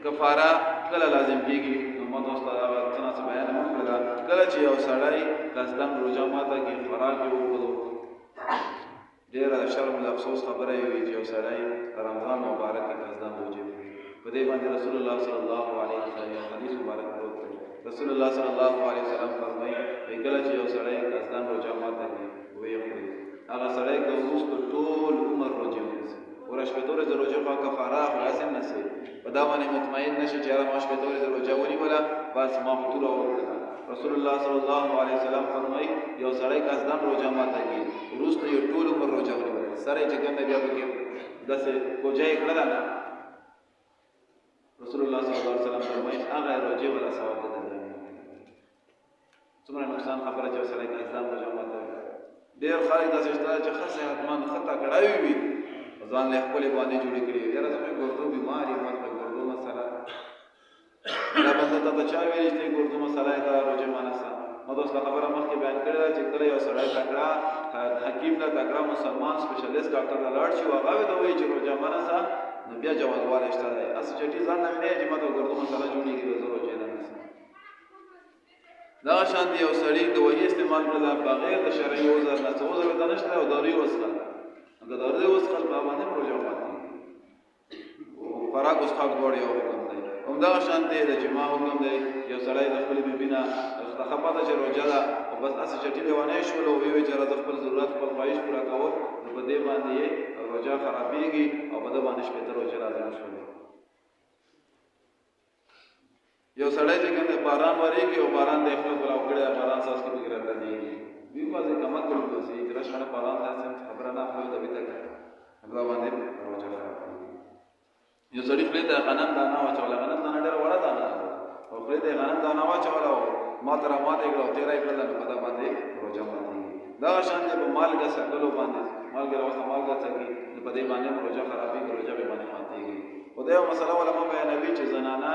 کفاره کله لازم کېږي. نو ما تاسو ته هغه څه نه څه بیان مو کړی ده. کله چې یو سړی قصدن روژه ماته کړي، خوراک یې وکړو، ډېره شرم د افسوس خبره یې وي چې یو سړی رمضان مبارک کې قصدن روژې وکړي. په دې باندې رسول الله صلی الله علیه وسلم حدیث مبارک پروت دی. رسول الله صلی الله علیه وسلم فرمایي کله چې یو سړی قصدن روژه ماته کړي ویې خوري، هغه سړی که وروسته ټول عمر روژې ونیسي، ورځ شپېته ورځې روژه خو کفاره خو هسې هم نسی، په دا باندې مطمئن نشي چې یاره ما شپېته ورځې روژه ونیوله بس ما خو توره وکړله. رسول الله صلی الله علیه وسلم فرمایي یو سړی قصدن روژه ماته کړي، وروسته یو ټول عمر روژه ونیوله، سر یې چې کوم دی بیا پکې داسې کوجه یې کړله نه، رسول الله صلی الله علیه وسلم فرمایي هغه روژې والا ثواب ده. څومره نقصان خبره چې یو سړی قصدن روژه ماته کړي. ډېر خلک داسې شته چې ښه صحتمند ښه تکړه وي، ځان له خپلې باندې جوړې کړي وي، یاره زه مې ګردو بیمار یم، ما ته ګردو مسله دا بنده ته ته چا ویلي چې ګردو مسله یې ده روژه مانسه. ما تاسو ته خبره مخکې بیان کړې ده چې کله یو سړی تکړه حکیم له تکړه مسلمان سپیشلیست ډاکټر ته لاړ شي او هغه ورته وایي چې روژه مانسه، نو بیا جوازوالی شته دی. هسې چټي ځان نه وینئ چې ما ته ګردو مسله جوړېږي زه روژې نه نیسم. دغه شان یو سړي دوايي استعمال کړله بغیر د شرعي عذر نه، څه عذر ورته نشته او دارو یې وڅښل، که دارو یې وڅښل په باندې هم روژه ماتېږي. خوراک وڅښل غواړي یو حکم دی. همدغه شان دی د جماع حکم دی. یو سړی د خپلې بیبي نه خفه ده چې روژه ده او بس هسې چټي لیونی شول او ویې ویل چې راځه خپل ضرورت خپل خواهش پوره کول، نو په دې باندې یې روژه خرابېږي او په ده باندې شپېته روژې لازم شولې. یو سړی چې کوم دی باران ورېږي او باران دی خوله کولاو کړی ده، باران څاڅکي پکې راټولېږي، وي بعضې کمک کړو بسې چې راشي نه باران داسې خبره نه خوله ته ویده کړي، همدا باندې روژه خرابېږي. یو سړي خولې ته غنم دانه واچوله، غنم دانه ډېره وړه دانه ده او خولې ته یې غنم دانه واچوله او ماته را ماته یې کړه او تېره یې کړله، نو په ده باندې روژه ماتېږي. دغه شان دی په مالګه څکلو باندې، مالګه راوسته مالګه څکي، نو په دې باندې هم روژه خرابېږي، روژه بې باندې ماتېږي. خو دا یو مسله علما بیانوي چې زنانه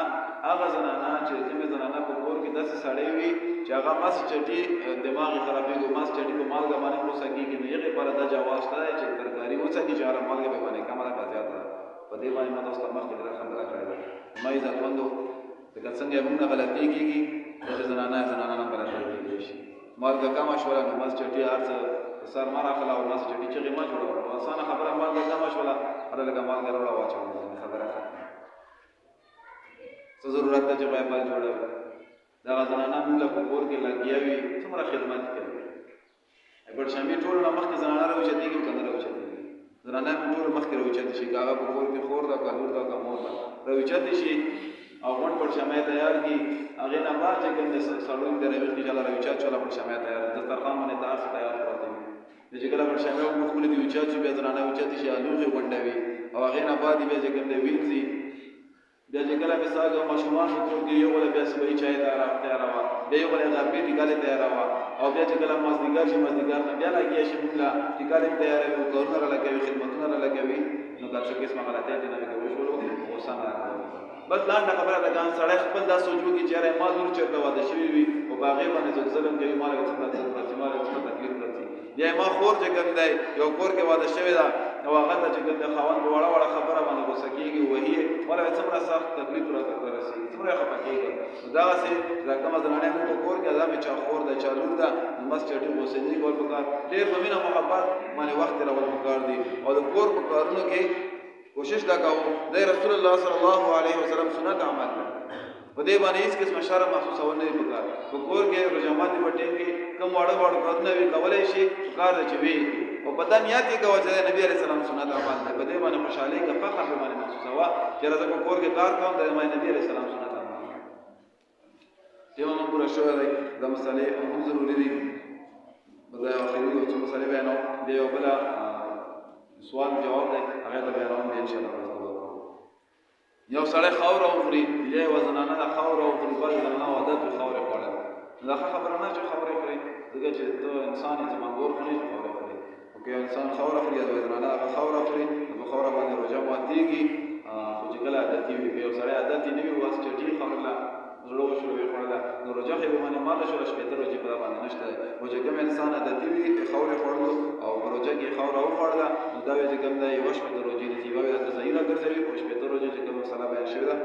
هغه زنانه چې کومې زنانه په کور کې داسې سړی وي چې هغه مس چټي دماغ یې خرابېږي، مس چټي په مالګه باندې وڅکېږي، نو هغې لپاره دا جواز شته دی چې ترکاري وڅکي چې هغه مالګه به باندې کمه ده که زیاته ده. په دې باندې ما تاسو ته مخکې ډېره خبره کړې ده. ما عزتمندو لکه څنګه موږ نه غلطي کېږي، داسې زنانه نه غلطي کېږي شي. مالګه کمه شوله نو مس چټي هر څه سر مه راخله او مس چټي چغې مه جوړوه، اسانه خبره مالګه کمه شوله هله لږه مالګه راوړه واچوله، خبره ختمه. څه ضرورت ده چې باید بل جوړوي. دغه زنانه موږ له په کور کې لګیا وي، څومره خدمت کوي. بډشامي ټولو نه مخکې زنانه راوچتېږي که نه راوچتېږي؟ زنانه هم ټولو مخکې راوچتې شي، که هغه په کور کې خور ده که لور ده که مور ده، راوچتې شي او غونډ بډشامۍ تیار کړي. هغې نه بعد چې کوم د سړو د راویښتې چې هله راوچت شوله بډشامۍ تیار کړي، دسترخوان باندې ته هر څه تیار پراته وي. چې کله بډشامۍ وخوري دې اوچت شي، بیا زنانه اوچتې شي، لوښې غونډوي او هغې نه بعد بیا چې کوم دی وینځي. بیا چې کله مثال د ماشومان په کور کې یو بله بیا صبحي چای تیاروه، بیا یو بله غرمې ټیکالې تیاروه او بیا چې کله مازدیګر شي مازدیګر نه بیا لګیا شي موږ له ټیکالې تیاروي، کارونه را لګوي، خدمتونه را لګوي، نو که څه قسمه غلطۍ ترې نه پکې وشولو غوسه نه راکوي. بس لنډه خبره ده، ګان سړی خپل دا سوچ وکړي چې یاره ما لور چېرته واده شوي وي او په هغې باندې څوک ظلم کوي، ما لکه څنګه ظلم راځي، ما لکه څنګه تکلیف راځي. یا ما خور چې کوم دی یو کور کې واده شوې ده او هغه ته چې کوم دی خاوند په وړه وړه خبره باندې غوسه کېږي، وهي یې ما لکه څومره سخت تکلیف راته رسېږي، څومره یې خفه کېږي. نو دغسې دا کومه زنانۍ مونږ په کور کې دا مې چا خور ده چا لور ده، نو مس چټي غوسېدنې کول پکار، ډېر په مینه محبت باندې وخت تېرول پکار دي او د کور په کارونو کې کوشش دا کوو. دی رسول الله صلی الله علیه وسلم سنت عمل ده، په دې باندې هېڅ قسمه شرم محسوسول نه دي پکار. په کور کې روژه ماتي په ټیم کې کوم واړه واړه کارونه وي کولی شي، پکار ده چې ویې کړي او په دا نیت یې کوه چې د نبي علیه السلام سنت عمل دی. په دې باندې خوشحالۍ که فخر په باندې محسوسوه چې زه په کور کې کار کوم د نبي علیه السلام سنت عمل دی. دې باندې پوره شوی دی. دا مسلې هم ضروري دي. دا یو اخري یو څو مسلې بیانوم، بیا یو بله سوال جواب دی هغې ته بیانوم بیا انشاءالله. یو سړی خاوره وخوري، یا یوه زنانه ده خاوره وخوري، بل زنانه عادت وي خاورې خوړل، نو دا ښه خبره نه چې خاورې خوري، ځکه چې ته انسان یې چې منګور خوري چې خاورې خوري. خو که یو انسان خاوره خوري یا یوه زنانه هغه خاوره خوري، نو په خاوره باندې روژه ماتېږي. خو چې کله عادتي وي، که یو سړی عادتي نه وي بس چټي یې خوړله، زړه وشول ویې خوړله، نو روژه خو یې باندې ماته شوله، شپېته روژې په دا باندې نشته دی. خو چې کوم انسان عادتي وي خاورې خوړلو او په روژه کې یې خاوره وخوړله، نو دا وایي چې کوم دی یوه شپېته روژې نیسي، یوه یې قضایي راګرځوي، خو شپېته روژې چې کومه مسله بیان شوې ده